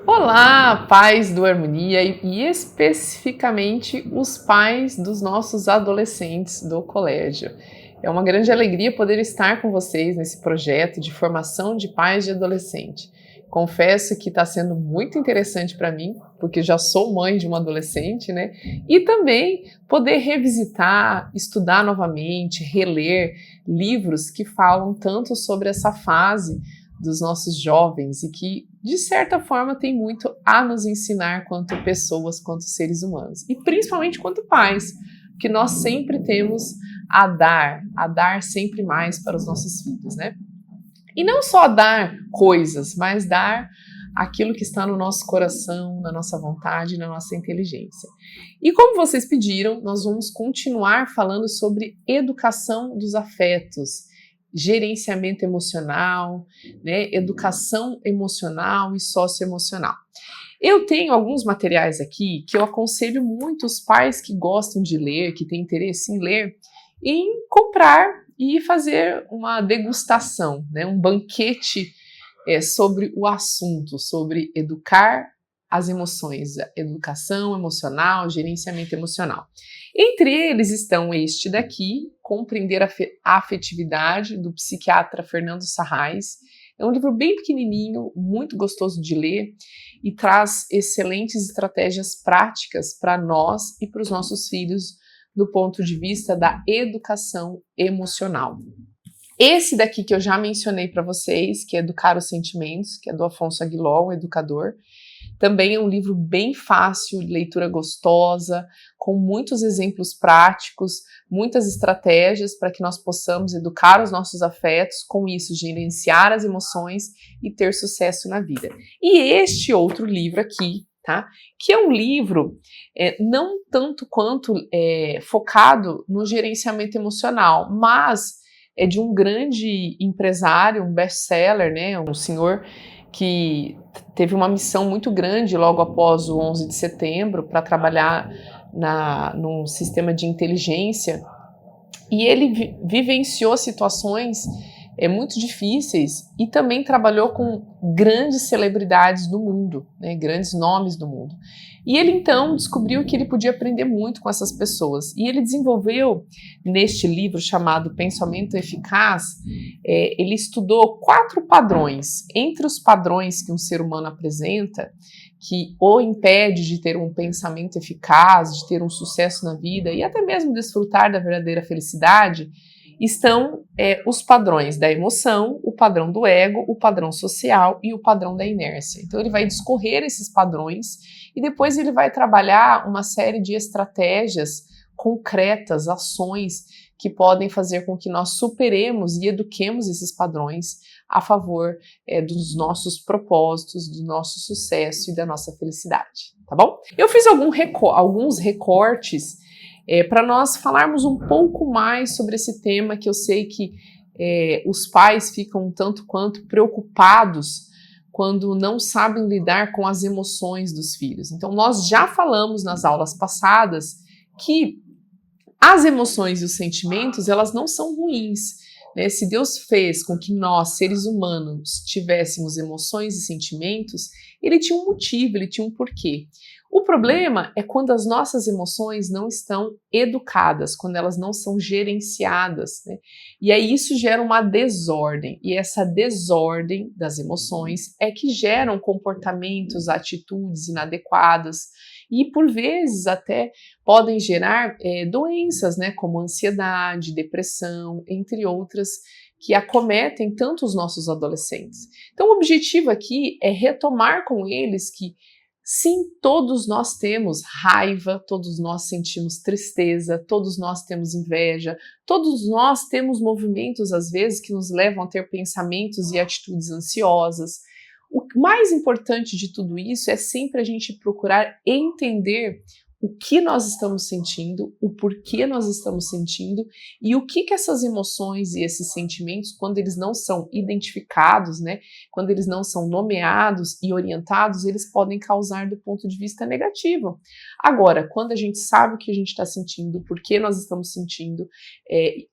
Olá, pais do Harmonia e especificamente os pais dos nossos adolescentes do colégio. É uma grande alegria poder estar com vocês nesse projeto de formação de pais de adolescente. Confesso que está sendo muito interessante para mim, porque já sou mãe de uma adolescente, né? E também poder revisitar, estudar novamente, reler livros que falam tanto sobre essa fase dos nossos jovens e que, de certa forma, tem muito a nos ensinar quanto pessoas, quanto seres humanos. E principalmente quanto pais, porque nós sempre temos a dar sempre mais para os nossos filhos, né? E não só dar coisas, mas dar aquilo que está no nosso coração, na nossa vontade, na nossa inteligência. E como vocês pediram, nós vamos continuar falando sobre educação dos afetos, gerenciamento emocional, né, educação emocional e socioemocional. Eu tenho alguns materiais aqui que eu aconselho muito os pais que gostam de ler, que têm interesse em ler, em comprar e fazer uma degustação, né, um banquete sobre o assunto, sobre educar as emoções, educação emocional, gerenciamento emocional. Entre eles estão este daqui, Compreender a Afetividade, do psiquiatra Fernando Sarraes. É um livro bem pequenininho, muito gostoso de ler e traz excelentes estratégias práticas para nós e para os nossos filhos do ponto de vista da educação emocional. Esse daqui que eu já mencionei para vocês, que é Educar os Sentimentos, que é do Afonso Aguiló, o educador, também é um livro bem fácil, leitura gostosa, com muitos exemplos práticos, muitas estratégias para que nós possamos educar os nossos afetos, com isso gerenciar as emoções e ter sucesso na vida. E este outro livro aqui, tá? Que é um livro não tanto quanto focado no gerenciamento emocional, mas é de um grande empresário, um best-seller, né? Um senhor que teve uma missão muito grande logo após o 11 de setembro para trabalhar num sistema de inteligência, e ele vivenciou situações muito difíceis e também trabalhou com grandes celebridades do mundo, né, grandes nomes do mundo. E ele então descobriu que ele podia aprender muito com essas pessoas. E ele desenvolveu, neste livro chamado Pensamento Eficaz, ele estudou 4 padrões. Entre os padrões que um ser humano apresenta, que o impede de ter um pensamento eficaz, de ter um sucesso na vida e até mesmo desfrutar da verdadeira felicidade, estão os padrões da emoção, o padrão do ego, o padrão social e o padrão da inércia. Então ele vai discorrer esses padrões e depois ele vai trabalhar uma série de estratégias concretas, ações que podem fazer com que nós superemos e eduquemos esses padrões a favor dos nossos propósitos, do nosso sucesso e da nossa felicidade, tá bom? Eu fiz alguns recortes para nós falarmos um pouco mais sobre esse tema, que eu sei que os pais ficam um tanto quanto preocupados quando não sabem lidar com as emoções dos filhos. Então, nós já falamos nas aulas passadas que as emoções e os sentimentos, elas não são ruins, né? Se Deus fez com que nós, seres humanos, tivéssemos emoções e sentimentos, ele tinha um motivo, ele tinha um porquê. O problema é quando as nossas emoções não estão educadas, quando elas não são gerenciadas, né? E aí isso gera uma desordem, e essa desordem das emoções é que geram comportamentos, atitudes inadequadas, e por vezes até podem gerar doenças, né, como ansiedade, depressão, entre outras, que acometem tanto os nossos adolescentes. Então o objetivo aqui é retomar com eles que sim, todos nós temos raiva, todos nós sentimos tristeza, todos nós temos inveja, todos nós temos movimentos às vezes que nos levam a ter pensamentos e atitudes ansiosas. O mais importante de tudo isso é sempre a gente procurar entender o que nós estamos sentindo, o porquê nós estamos sentindo e o que essas emoções e esses sentimentos, quando eles não são identificados, né, quando eles não são nomeados e orientados, eles podem causar do ponto de vista negativo. Agora, quando a gente sabe o que a gente está sentindo, por que nós estamos sentindo,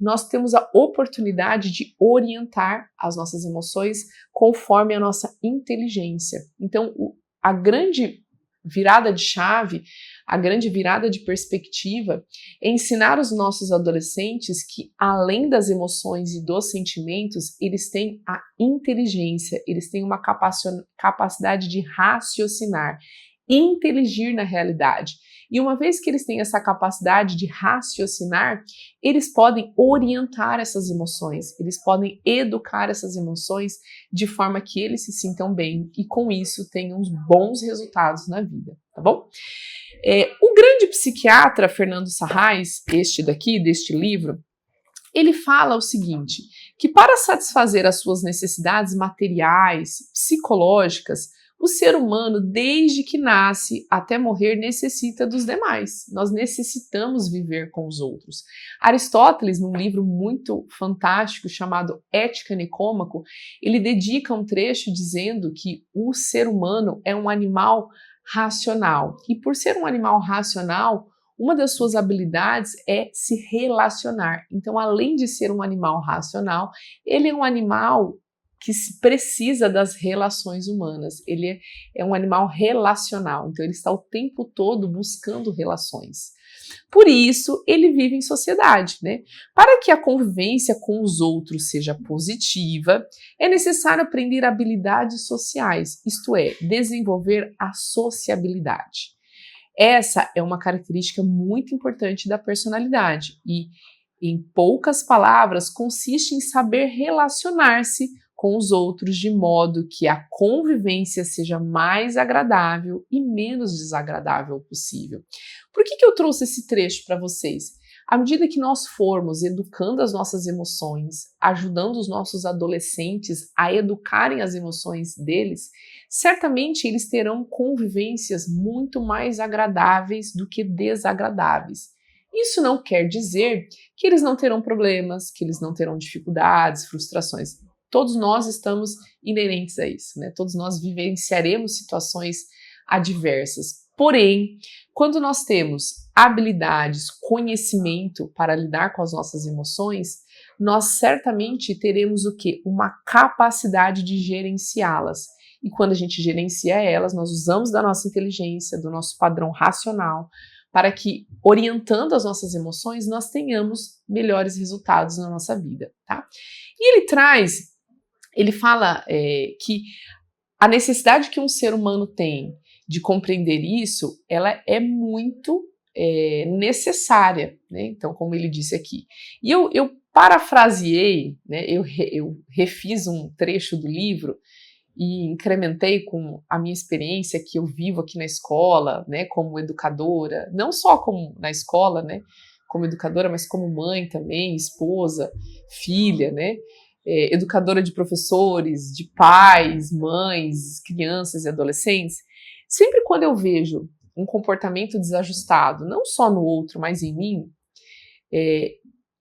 nós temos a oportunidade de orientar as nossas emoções conforme a nossa inteligência. Então, a grande virada de chave, a grande virada de perspectiva é ensinar os nossos adolescentes que, além das emoções e dos sentimentos, eles têm a inteligência, eles têm uma capacidade de raciocinar, inteligir na realidade. E uma vez que eles têm essa capacidade de raciocinar, eles podem orientar essas emoções, eles podem educar essas emoções de forma que eles se sintam bem e com isso tenham bons resultados na vida, tá bom? O grande psiquiatra Fernando Sarrais, deste livro, ele fala o seguinte, que para satisfazer as suas necessidades materiais, psicológicas, o ser humano, desde que nasce até morrer, necessita dos demais. Nós necessitamos viver com os outros. Aristóteles, num livro muito fantástico chamado Ética Nicômaco, ele dedica um trecho dizendo que o ser humano é um animal racional. E por ser um animal racional, uma das suas habilidades é se relacionar. Então, além de ser um animal racional, ele é um animal que precisa das relações humanas. Ele é um animal relacional, então ele está o tempo todo buscando relações. Por isso, ele vive em sociedade, né? Para que a convivência com os outros seja positiva, é necessário aprender habilidades sociais, isto é, desenvolver a sociabilidade. Essa é uma característica muito importante da personalidade e, em poucas palavras, consiste em saber relacionar-se com os outros de modo que a convivência seja mais agradável e menos desagradável possível. Por que eu trouxe esse trecho para vocês? À medida que nós formos educando as nossas emoções, ajudando os nossos adolescentes a educarem as emoções deles, certamente eles terão convivências muito mais agradáveis do que desagradáveis. Isso não quer dizer que eles não terão problemas, que eles não terão dificuldades, frustrações. Todos nós estamos inerentes a isso, né? Todos nós vivenciaremos situações adversas. Porém, quando nós temos habilidades, conhecimento para lidar com as nossas emoções, nós certamente teremos o quê? Uma capacidade de gerenciá-las. E quando a gente gerencia elas, nós usamos da nossa inteligência, do nosso padrão racional, para que, orientando as nossas emoções, nós tenhamos melhores resultados na nossa vida, tá? E ele fala que a necessidade que um ser humano tem de compreender isso, ela é muito necessária, né? Então, como ele disse aqui. E eu parafraseei, né? Eu refiz um trecho do livro e incrementei com a minha experiência que eu vivo aqui na escola, né? Como educadora, não só como na escola, né? Como educadora, mas como mãe também, esposa, filha, né? Educadora de professores, de pais, mães, crianças e adolescentes. Sempre quando eu vejo um comportamento desajustado, não só no outro, mas em mim,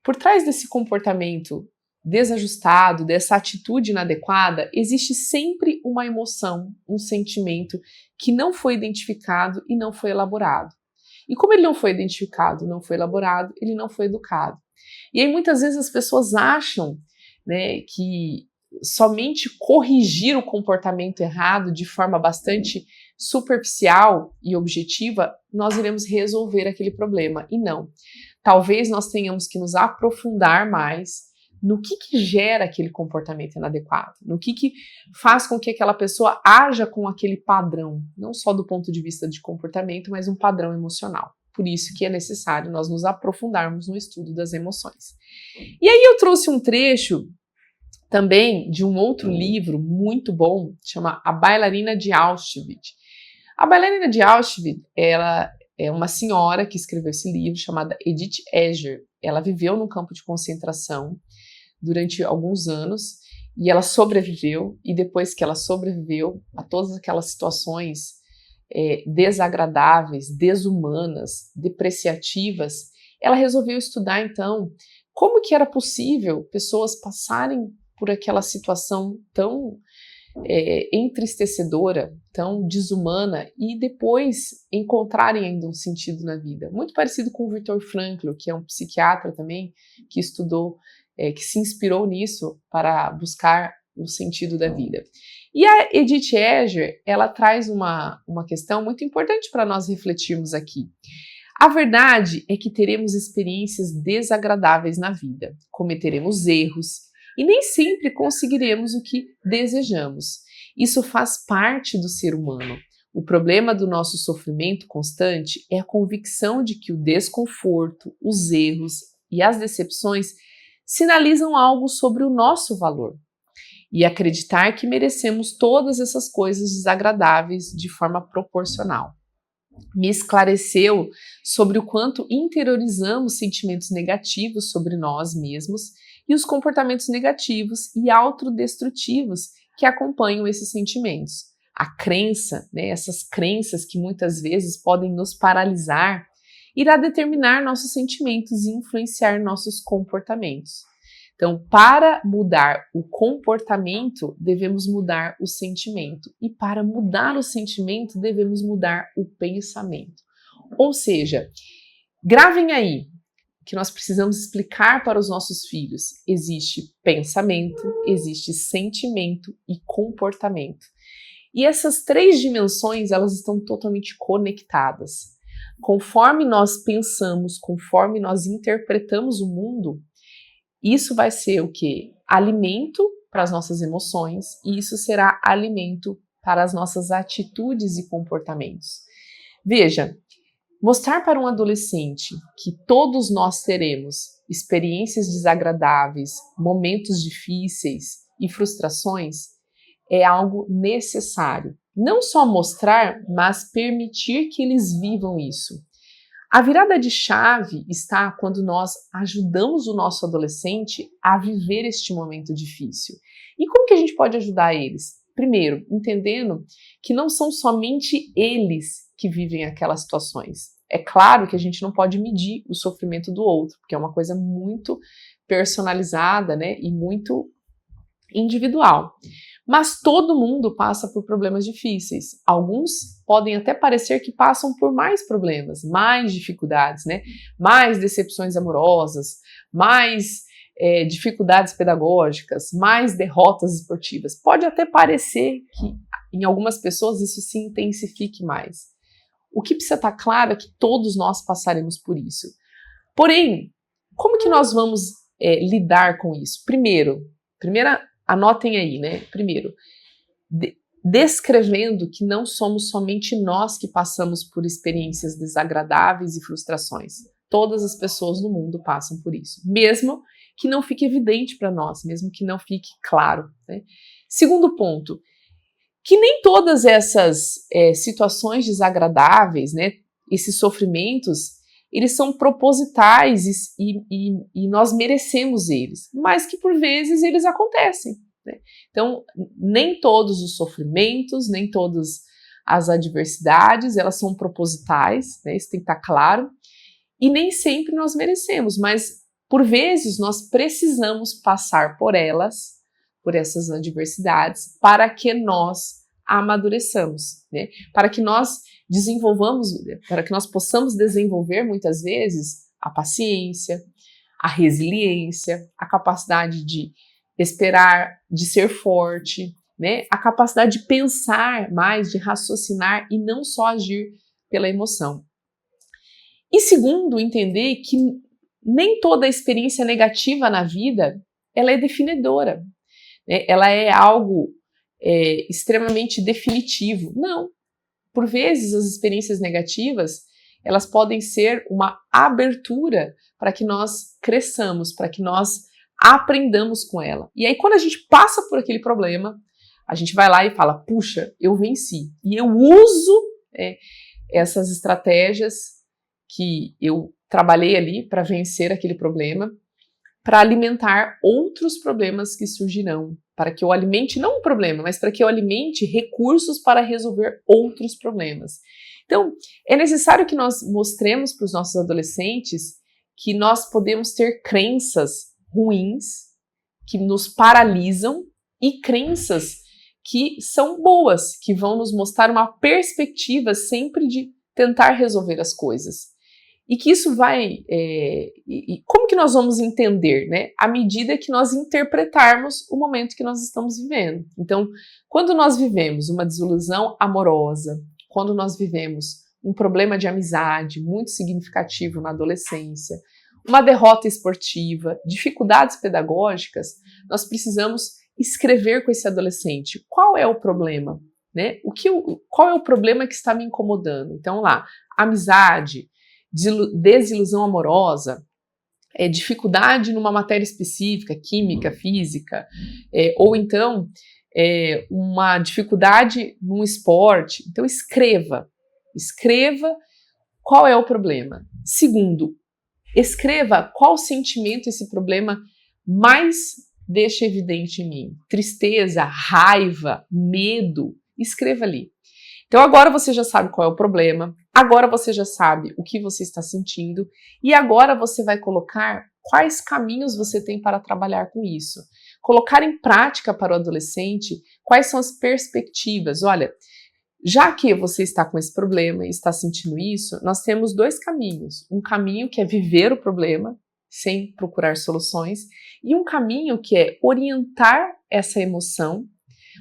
por trás desse comportamento desajustado, dessa atitude inadequada, existe sempre uma emoção, um sentimento que não foi identificado e não foi elaborado. E como ele não foi identificado, não foi elaborado, ele não foi educado. E aí muitas vezes as pessoas acham, né, que somente corrigir o comportamento errado de forma bastante superficial e objetiva, nós iremos resolver aquele problema. E não. Talvez nós tenhamos que nos aprofundar mais no que gera aquele comportamento inadequado, no que faz com que aquela pessoa haja com aquele padrão, não só do ponto de vista de comportamento, mas um padrão emocional. Por isso que é necessário nós nos aprofundarmos no estudo das emoções. E aí eu trouxe um trecho também de um outro livro muito bom, chama A Bailarina de Auschwitz. A Bailarina de Auschwitz, ela é uma senhora que escreveu esse livro, chamada Edith Eger. Ela viveu num campo de concentração durante alguns anos e ela sobreviveu, e depois que ela sobreviveu a todas aquelas situações desagradáveis, desumanas, depreciativas, ela resolveu estudar então como que era possível pessoas passarem por aquela situação tão entristecedora, tão desumana, e depois encontrarem ainda um sentido na vida. Muito parecido com o Viktor Frankl, que é um psiquiatra também, que estudou, que se inspirou nisso para buscar o sentido da vida. E a Edith Eger, ela traz uma questão muito importante para nós refletirmos aqui. A verdade é que teremos experiências desagradáveis na vida, cometeremos erros e nem sempre conseguiremos o que desejamos. Isso faz parte do ser humano. O problema do nosso sofrimento constante é a convicção de que o desconforto, os erros e as decepções sinalizam algo sobre o nosso valor. E acreditar que merecemos todas essas coisas desagradáveis de forma proporcional. Me esclareceu sobre o quanto interiorizamos sentimentos negativos sobre nós mesmos e os comportamentos negativos e autodestrutivos que acompanham esses sentimentos. A crença, essas crenças que muitas vezes podem nos paralisar, irá determinar nossos sentimentos e influenciar nossos comportamentos. Então, para mudar o comportamento, devemos mudar o sentimento. E para mudar o sentimento, devemos mudar o pensamento. Ou seja, gravem aí que nós precisamos explicar para os nossos filhos. Existe pensamento, existe sentimento e comportamento. E essas três dimensões, elas estão totalmente conectadas. Conforme nós pensamos, conforme nós interpretamos o mundo, isso vai ser o quê? Alimento para as nossas emoções e isso será alimento para as nossas atitudes e comportamentos. Veja, mostrar para um adolescente que todos nós teremos experiências desagradáveis, momentos difíceis e frustrações é algo necessário. Não só mostrar, mas permitir que eles vivam isso. A virada de chave está quando nós ajudamos o nosso adolescente a viver este momento difícil. E como que a gente pode ajudar eles? Primeiro, entendendo que não são somente eles que vivem aquelas situações. É claro que a gente não pode medir o sofrimento do outro, porque é uma coisa muito personalizada, e muito individual. Mas todo mundo passa por problemas difíceis. Alguns podem até parecer que passam por mais problemas, mais dificuldades, mais decepções amorosas, mais dificuldades pedagógicas, mais derrotas esportivas. Pode até parecer que em algumas pessoas isso se intensifique mais. O que precisa estar claro é que todos nós passaremos por isso. Porém, como que nós vamos lidar com isso? Anotem aí, Primeiro, descrevendo que não somos somente nós que passamos por experiências desagradáveis e frustrações. Todas as pessoas no mundo passam por isso, mesmo que não fique evidente para nós, mesmo que não fique claro. Segundo ponto, que nem todas essas situações desagradáveis, esses sofrimentos, eles são propositais e nós merecemos eles, mas que por vezes eles acontecem. Então, nem todos os sofrimentos, nem todas as adversidades, elas são propositais, isso tem que estar claro, e nem sempre nós merecemos, mas por vezes nós precisamos passar por elas, por essas adversidades, para que nós amadureçamos, para que nós desenvolvamos, para que nós possamos desenvolver muitas vezes a paciência, a resiliência, a capacidade de esperar, de ser forte, a capacidade de pensar mais, de raciocinar e não só agir pela emoção. E segundo, entender que nem toda experiência negativa na vida ela é definidora, ela é algo extremamente definitivo. Não. Por vezes as experiências negativas elas podem ser uma abertura para que nós cresçamos, para que nós aprendamos com ela. E aí quando a gente passa por aquele problema, a gente vai lá e fala, puxa, eu venci. E eu uso essas estratégias que eu trabalhei ali para vencer aquele problema, para alimentar outros problemas que surgirão, para que eu alimente, não um problema, mas para que eu alimente recursos para resolver outros problemas. Então, é necessário que nós mostremos para os nossos adolescentes que nós podemos ter crenças ruins, que nos paralisam, e crenças que são boas, que vão nos mostrar uma perspectiva sempre de tentar resolver as coisas. E que isso vai... e como que nós vamos entender, né? À medida que nós interpretarmos o momento que nós estamos vivendo. Então, quando nós vivemos uma desilusão amorosa, quando nós vivemos um problema de amizade muito significativo na adolescência, uma derrota esportiva, dificuldades pedagógicas, nós precisamos escrever com esse adolescente qual é o problema, né? Qual é o problema que está me incomodando? Então lá, amizade, desilusão amorosa, dificuldade numa matéria específica, química, física, ou então uma dificuldade num esporte. Então escreva qual é o problema. Segundo, escreva qual sentimento esse problema mais deixa evidente em mim. Tristeza, raiva, medo, escreva ali. Então agora você já sabe qual é o problema, agora você já sabe o que você está sentindo e agora você vai colocar quais caminhos você tem para trabalhar com isso. Colocar em prática para o adolescente quais são as perspectivas. Olha, já que você está com esse problema e está sentindo isso, nós temos dois caminhos. Um caminho que é viver o problema, sem procurar soluções, e um caminho que é orientar essa emoção,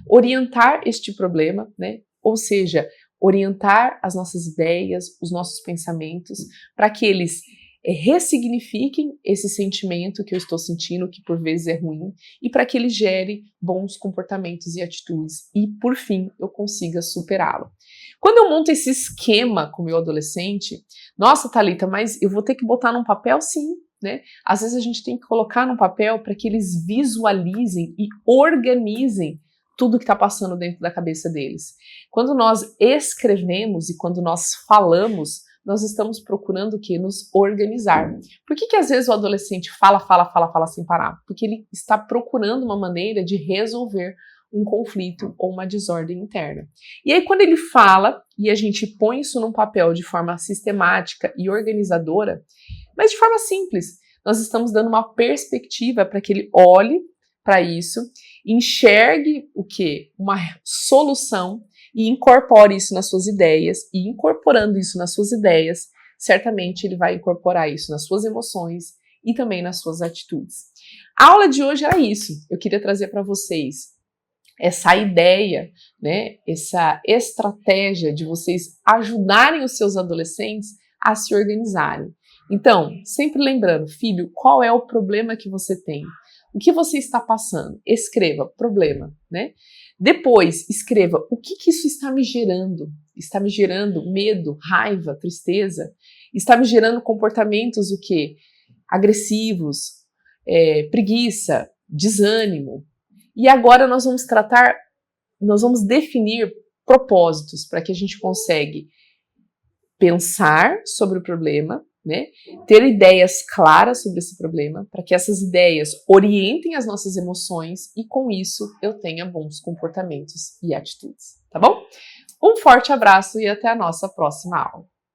orientar este problema, né? Ou seja, orientar as nossas ideias, os nossos pensamentos, para que eles ressignifiquem esse sentimento que eu estou sentindo, que por vezes é ruim, e para que ele gere bons comportamentos e atitudes, e por fim eu consiga superá-lo. Quando eu monto esse esquema com o meu adolescente, nossa, Thalita, mas eu vou ter que botar num papel? Sim, né? Às vezes a gente tem que colocar num papel para que eles visualizem e organizem tudo que está passando dentro da cabeça deles. Quando nós escrevemos e quando nós falamos, nós estamos procurando o quê? Nos organizar. Por que às vezes o adolescente fala sem parar? Porque ele está procurando uma maneira de resolver um conflito ou uma desordem interna. E aí quando ele fala, e a gente põe isso num papel de forma sistemática e organizadora, mas de forma simples, nós estamos dando uma perspectiva para que ele olhe para isso, enxergue o quê? Uma solução e incorpore isso nas suas ideias, e incorporando isso nas suas ideias, certamente ele vai incorporar isso nas suas emoções e também nas suas atitudes. A aula de hoje era isso. Eu queria trazer para vocês essa ideia, né, essa estratégia de vocês ajudarem os seus adolescentes a se organizarem. Então, sempre lembrando, filho, qual é o problema que você tem? O que você está passando? Escreva, problema, né? Depois, escreva, o que isso está me gerando? Está me gerando medo, raiva, tristeza? Está me gerando comportamentos, o quê? Agressivos, preguiça, desânimo. E agora nós vamos definir propósitos para que a gente consiga pensar sobre o problema, né? Ter ideias claras sobre esse problema, para que essas ideias orientem as nossas emoções e com isso eu tenha bons comportamentos e atitudes, tá bom? Um forte abraço e até a nossa próxima aula.